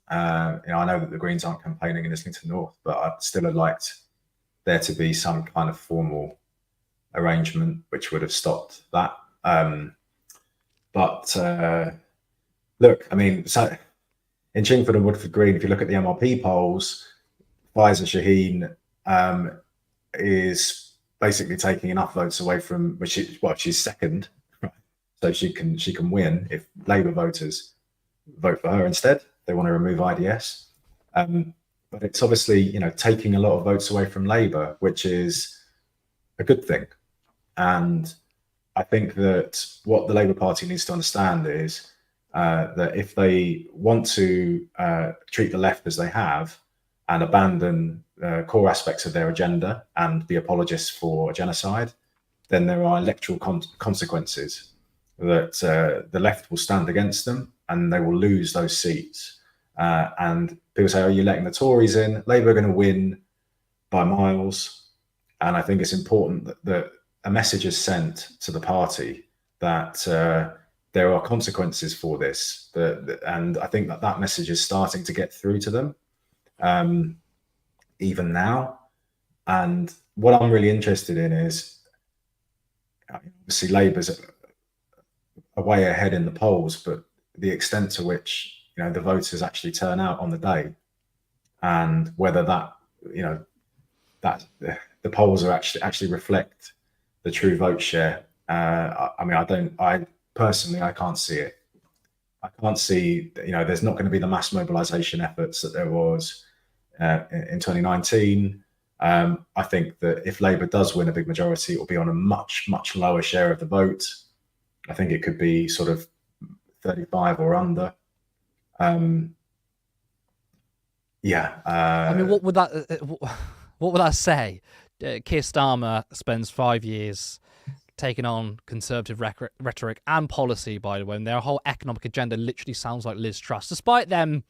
I know that the Greens aren't campaigning in Islington North, but I still had liked there to be some kind of formal arrangement which would have stopped that. Look, I mean, so in Chingford and Woodford Green, if you look at the MRP polls, Faiza Shaheen is basically taking enough votes away from she's second, right? So she can win if Labour voters vote for her instead. They want to remove IDS, but it's obviously taking a lot of votes away from Labour, which is a good thing. And I think that what the Labour Party needs to understand is that if they want to treat the left as they have and abandon core aspects of their agenda and be apologists for genocide, then there are electoral consequences that the left will stand against them and they will lose those seats. And people say, are you letting the Tories in? Labour are going to win by miles. And I think it's important that a message is sent to the party that there are consequences for this. And I think that message is starting to get through to them. Even now. And what I'm really interested in is, obviously Labour's a way ahead in the polls, but the extent to which the voters actually turn out on the day, and whether that the polls are actually reflect the true vote share. I personally can't see it. I can't see there's not going to be the mass mobilisation efforts that there was in 2019. I think that if Labour does win a big majority, it will be on a much, much lower share of the vote. I think it could be sort of 35 or under. I mean, what would that say? Keir Starmer spends 5 years taking on conservative rhetoric and policy, by the way, and their whole economic agenda literally sounds like Liz Truss, despite them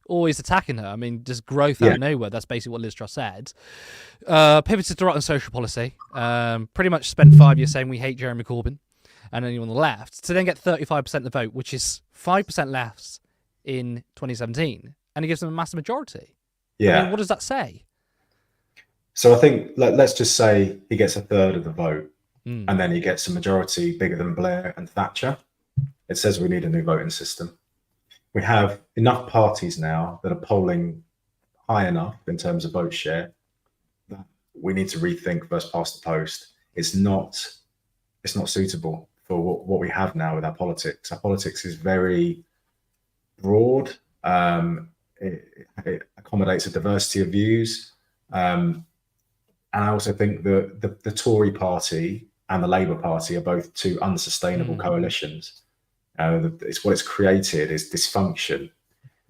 always attacking her. I mean, just growth out of nowhere. That's basically what Liz Truss said. Pivoted to right on social policy. Pretty much spent 5 years saying we hate Jeremy Corbyn and anyone on the left, to then get 35% of the vote, which is 5% less in 2017, and he gives them a massive majority. Yeah. I mean, what does that say? So I think let's just say he gets a third of the vote, and then he gets a majority bigger than Blair and Thatcher. It says we need a new voting system. We have enough parties now that are polling high enough in terms of vote share that we need to rethink first past the post. It's not suitable for what we have now with our politics. Our politics is very broad. It accommodates a diversity of views. And I also think that the Tory party and the Labour Party are both two unsustainable coalitions. It's what it's created is dysfunction.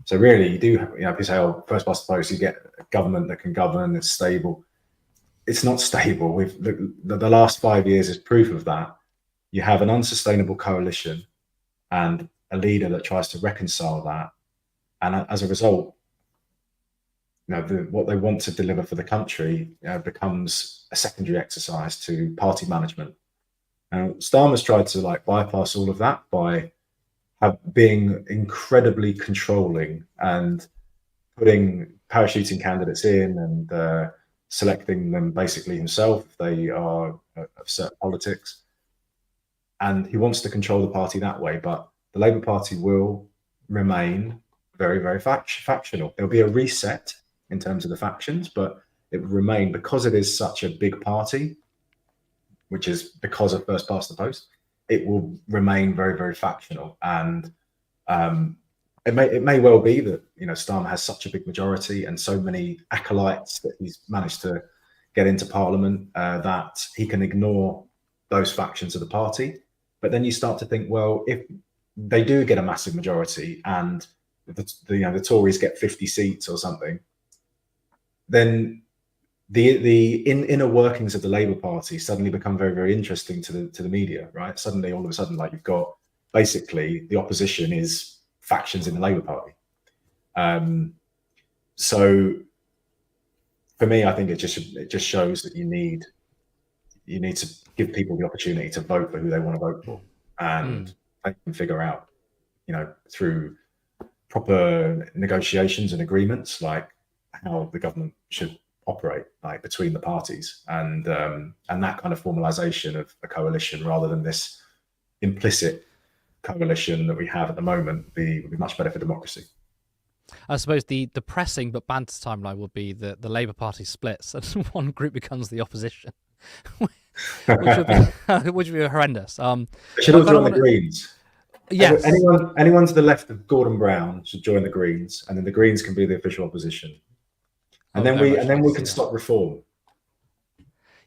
So really, you do, if you say, oh, first past the post, you get a government that can govern, that's stable. It's not stable. The last 5 years is proof of that. You have an unsustainable coalition and a leader that tries to reconcile that. And as a result, what they want to deliver for the country becomes a secondary exercise to party management. Starmer's tried to bypass all of that by being incredibly controlling and parachuting candidates in and selecting them basically himself if they are of certain politics. And he wants to control the party that way, but the Labour Party will remain very, very factional. There'll be a reset in terms of the factions, but it will remain, because it is such a big party, which is because of first past the post, it will remain very, very factional. And it may well be that, you know, Starmer has such a big majority and so many acolytes that he's managed to get into Parliament that he can ignore those factions of the party. But then you start to think, well, if they do get a massive majority and the Tories get 50 seats or something, then the inner workings of the Labour Party suddenly become very, very interesting to the media, right? Suddenly, all of a sudden, like, you've got basically the opposition is factions in the Labour Party. So for me, I think it just shows that you need to give people the opportunity to vote for who they want to vote for, and they can figure out, you know, through proper negotiations and agreements, like how the government should operate, like between the parties, and that kind of formalization of a coalition rather than this implicit coalition that we have at the moment would be much better for democracy. I suppose the pressing but banter timeline would be that the Labour Party splits and one group becomes the opposition, which would be horrendous. They should all join the Greens. Yes. Anyone to the left of Gordon Brown should join the Greens, and then the Greens can be the official opposition. And then we can stop reform.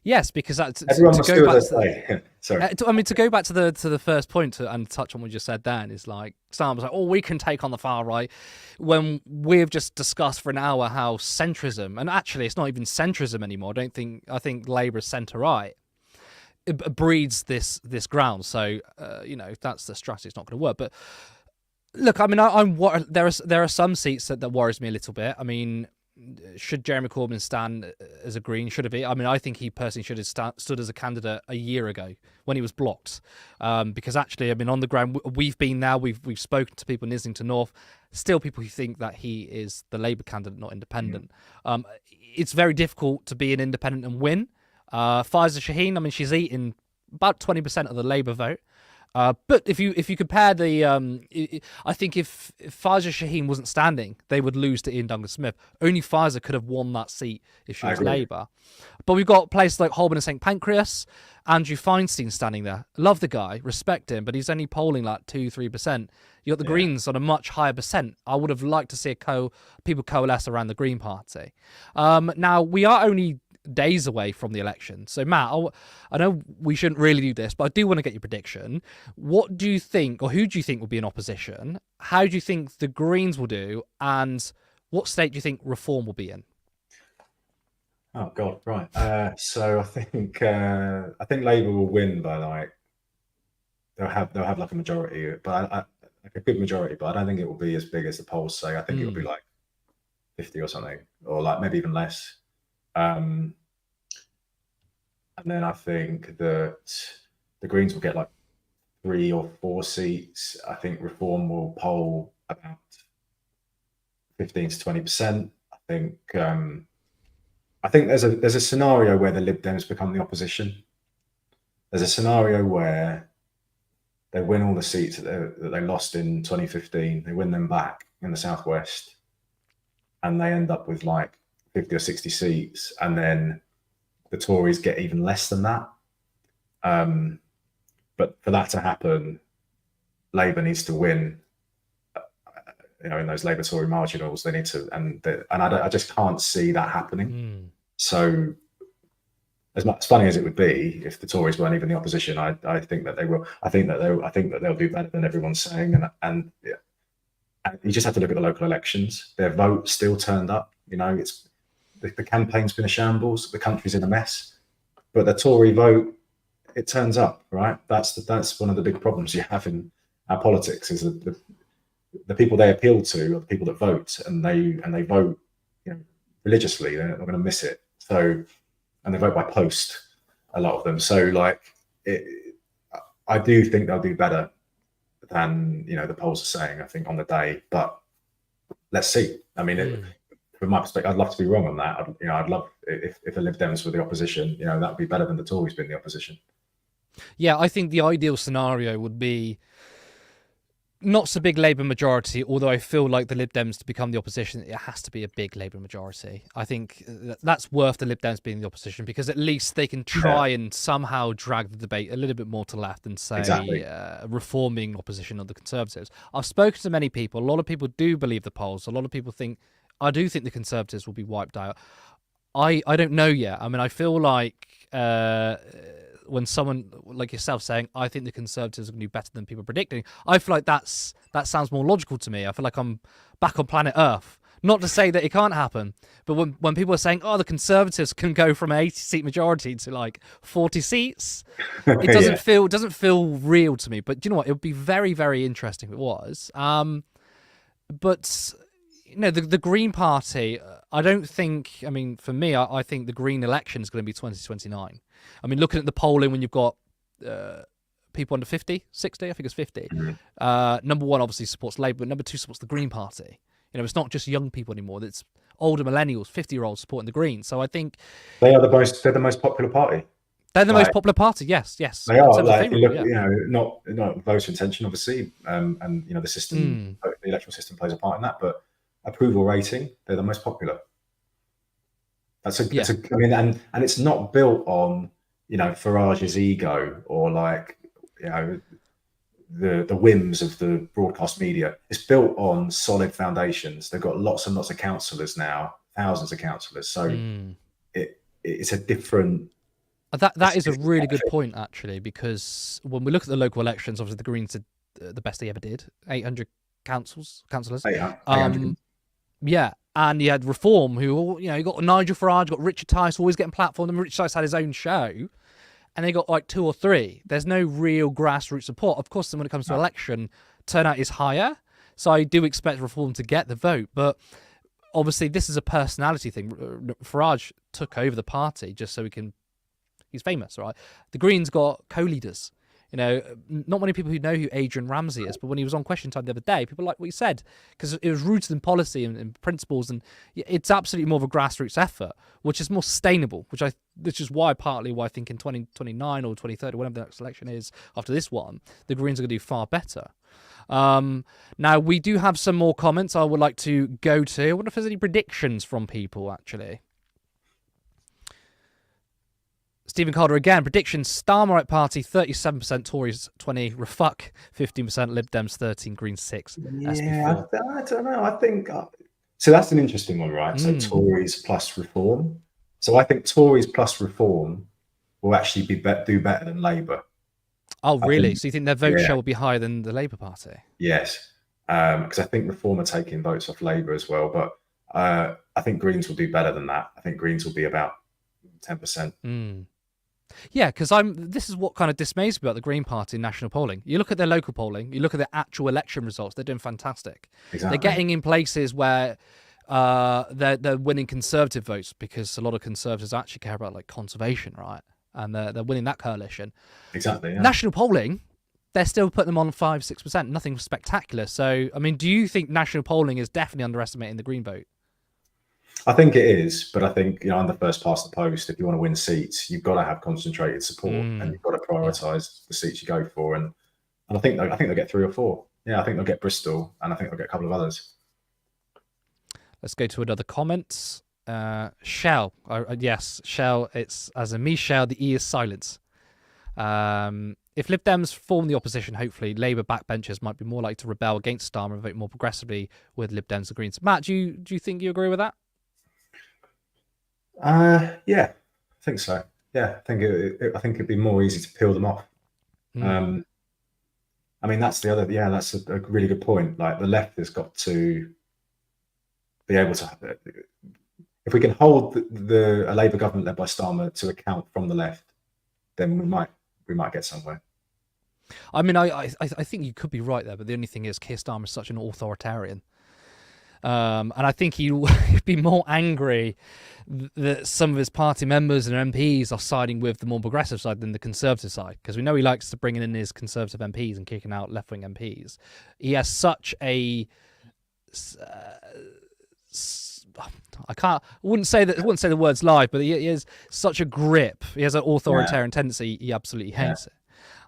Yes, because that's everyone must do as they say. Sorry. I mean, to go back to the first point and touch on what you just said, then is like Starmer's like, oh, we can take on the far right, when we've just discussed for an hour how centrism, and actually it's not even centrism anymore. I think Labour is centre right. It breeds this ground. So you know, if that's the strategy, it's not going to work. But look, I mean, there are some seats that worries me a little bit. I mean, should Jeremy Corbyn stand as a Green? Should have been. I mean, I think he personally should have stood as a candidate a year ago when he was blocked. Because actually, I mean, on the ground, we've spoken to people in Islington North. Still, people who think that he is the Labour candidate, not independent. It's very difficult to be an independent and win. Faiza Shaheen, I mean, she's eaten about 20% of the Labour vote. But if you compare I think if Faiza Shaheen wasn't standing, they would lose to Ian Duncan-Smith. Only Faiza could have won that seat if she was Labour. But we've got places like Holborn and St Pancras, Andrew Feinstein standing there. Love the guy, respect him, but he's only polling like 2-3%. You got the Greens on a much higher percent. I would have liked to see people coalesce around the Green Party. Now we are only days away from the election. So Matt, I know we shouldn't really do this, but I do want to get your prediction. What do you think, or who do you think will be in opposition? How do you think the Greens will do? And what state do you think reform will be in? Oh God, right. So I think Labour will win by like they'll have like a majority, but like a good majority. But I don't think it will be as big as the polls say. I think it will be like 50 or something, or like maybe even less. And then I think that the Greens will get like 3 or 4 seats. I think Reform will poll about 15 to 20%. I think there's a scenario where the Lib Dems become the opposition. There's a scenario where they win all the seats that they lost in 2015. They win them back in the Southwest, and they end up with like 50 or 60 seats, and then the Tories get even less than that. But for that to happen, Labour needs to win. In those Labour-Tory marginals, they need to, and I just can't see that happening. So, as funny as it would be if the Tories weren't even the opposition, I think that they will. I think that they'll do better than everyone's saying, and you just have to look at the local elections. Their vote still turned up. You know, it's. The campaign's been a shambles. The country's in a mess, but the Tory vote, it turns up, right? That's one of the big problems you have in our politics is that the people they appeal to are the people that vote, and they vote, you know, religiously. They're not going to miss it. So, and they vote by post, a lot of them. So, like, I do think they'll do better than the polls are saying. I think on the day, but let's see. I mean. From my perspective, I'd love to be wrong on that. I'd love if the Lib Dems were the opposition. That would be better than the Tories being the opposition. Yeah, I think the ideal scenario would be not so big Labour majority, although I feel like the Lib Dems to become the opposition, it has to be a big Labour majority. I think that's worth the Lib Dems being the opposition, because at least they can try and somehow drag the debate a little bit more to left and say reforming opposition of the Conservatives. I've spoken to many people. A lot of people do believe the polls. A lot of people think, I do think the Conservatives will be wiped out. I don't know yet. I mean, I feel like when someone like yourself saying, I think the Conservatives are going to do better than people are predicting, I feel like that sounds more logical to me. I feel like I'm back on planet Earth. Not to say that it can't happen, but when people are saying, oh, the Conservatives can go from an 80-seat majority to like 40 seats, it doesn't feel real to me. But do you know what? It would be very, very interesting if it was. But the Green Party, I don't think, I mean, for me, I think the Green election is going to be 2029. I mean, looking at the polling when you've got people under 50, 60, I think it's 50. Number one obviously supports Labour, but number two supports the Green Party. It's not just young people anymore. It's older millennials, 50-year-olds supporting the Greens. So I think they're the most popular party. They're the most popular party. Yes. They are. Like, not voter intention, obviously, and the system, the electoral system plays a part in that. But approval rating, they're the most popular. I mean, and it's not built on Farage's ego or like the whims of the broadcast media. It's built on solid foundations. They've got lots and lots of councillors now, thousands of councillors. So it's a different. That is a really good point, actually, because when we look at the local elections, obviously the Greens did the best they ever did, 800 councillors. 800. Yeah, and you had Reform, who you got Nigel Farage, got Richard Tice, always getting platformed. And Richard Tice had his own show, and they got like 2 or 3. There's no real grassroots support. Of course, then when it comes to election, turnout is higher. So I do expect Reform to get the vote, but obviously this is a personality thing. Farage took over the party just so he's famous, right? The Greens got co-leaders. Not many people who know who Adrian Ramsey is, but when he was on Question Time the other day, people liked what he said because it was rooted in policy and principles, and it's absolutely more of a grassroots effort, which is more sustainable. Which is partly why I think in 2029 or 2030, whatever the next election is after this one, the Greens are going to do far better. Now we do have some more comments I would like to go to. I wonder if there's any predictions from people actually. Stephen Calder again. Predictions: Starmer at party 37%, Tories 20, Refuck 15%, Lib Dems 13, Greens 6. Yeah, I don't know. I think so. That's an interesting one, right? So Tories plus Reform. So I think Tories plus Reform will actually do better than Labour. Oh, really? So you think their vote share will be higher than the Labour Party? Yes, because I think Reform are taking votes off Labour as well. But I think Greens will do better than that. I think Greens will be about 10%. Yeah, because this is what kind of dismays me about the Green Party in national polling. You look at their local polling, you look at their actual election results, they're doing fantastic. Exactly. They're getting in places where they're winning Conservative votes because a lot of Conservatives actually care about like conservation, right? And they're winning that coalition. Exactly. Yeah. National polling, they're still putting them on 5-6%, nothing spectacular. So, I mean, do you think national polling is definitely underestimating the Green vote? I think it is, but I think I'm the first past the post. If you want to win seats, you've got to have concentrated support, and you've got to prioritise the seats you go for. And I think they'll get 3 or 4. Yeah, I think they'll get Bristol, and I think they'll get a couple of others. Let's go to another comment. Shell, yes, Shell. It's as a Michelle. The E is silence. If Lib Dems form the opposition, hopefully Labour backbenchers might be more likely to rebel against Starmer and vote more progressively with Lib Dems and Greens. Matt, do you think you agree with that? Yeah, I think so. Yeah, I think it'd be more easy to peel them off. I mean, that's the other. Yeah, that's a really good point. Like the left has got to be able to. If we can hold a Labour government led by Starmer to account from the left, then we might get somewhere. I mean, I think you could be right there, but the only thing is Keir Starmer is such an authoritarian. And I think he'd be more angry that some of his party members and MPs are siding with the more progressive side than the Conservative side, because we know he likes to bring in his Conservative MPs and kicking out left-wing MPs. He has such a I wouldn't say the words live, but he has such a grip. He has an authoritarian tendency. He absolutely hates it.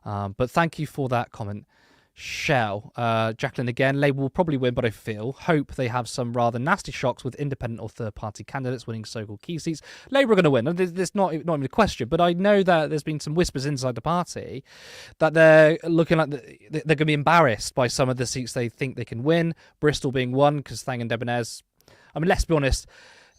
But thank you for that comment, Shell. Jacqueline again, Labour will probably win, but I hope they have some rather nasty shocks with independent or third-party candidates winning so-called key seats. Labour are going to win. There's not even a question, but I know that there's been some whispers inside the party that they're looking like they're going to be embarrassed by some of the seats they think they can win. Bristol being one, because Thang and Debonair's... I mean, let's be honest,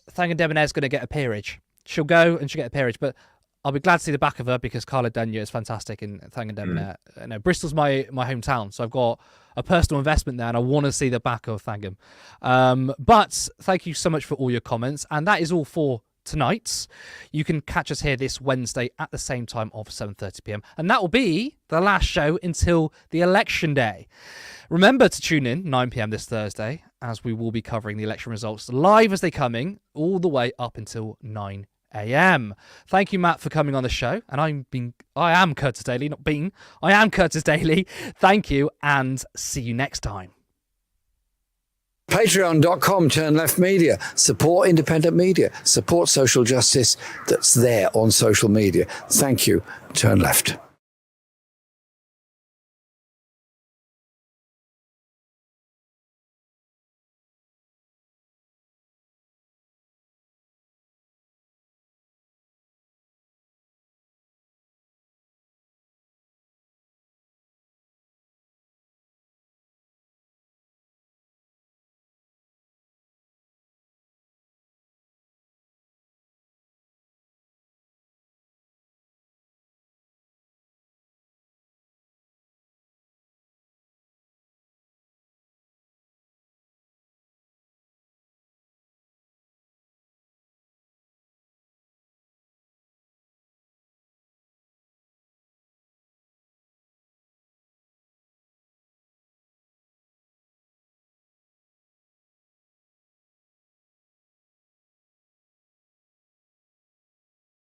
Thang and Debonair's going to get a peerage. She'll go and she'll get a peerage, but I'll be glad to see the back of her because Carla Denyer is fantastic in Thang and Debonair. You know, Bristol's my hometown, so I've got a personal investment there and I want to see the back of Thangam. But thank you so much for all your comments, and that is all for tonight. You can catch us here this Wednesday at the same time of 7:30 p.m. and that will be the last show until the election day. Remember to tune in 9 p.m. this Thursday, as we will be covering the election results live as they coming all the way up until 9 a.m. Thank you, Matt, for coming on the show. And I am Curtis Daly, not Bean. I am Curtis Daly. Thank you, and see you next time. Patreon.com/turnleftmedia. Support independent media. Support social justice that's there on social media. Thank you. Turn Left.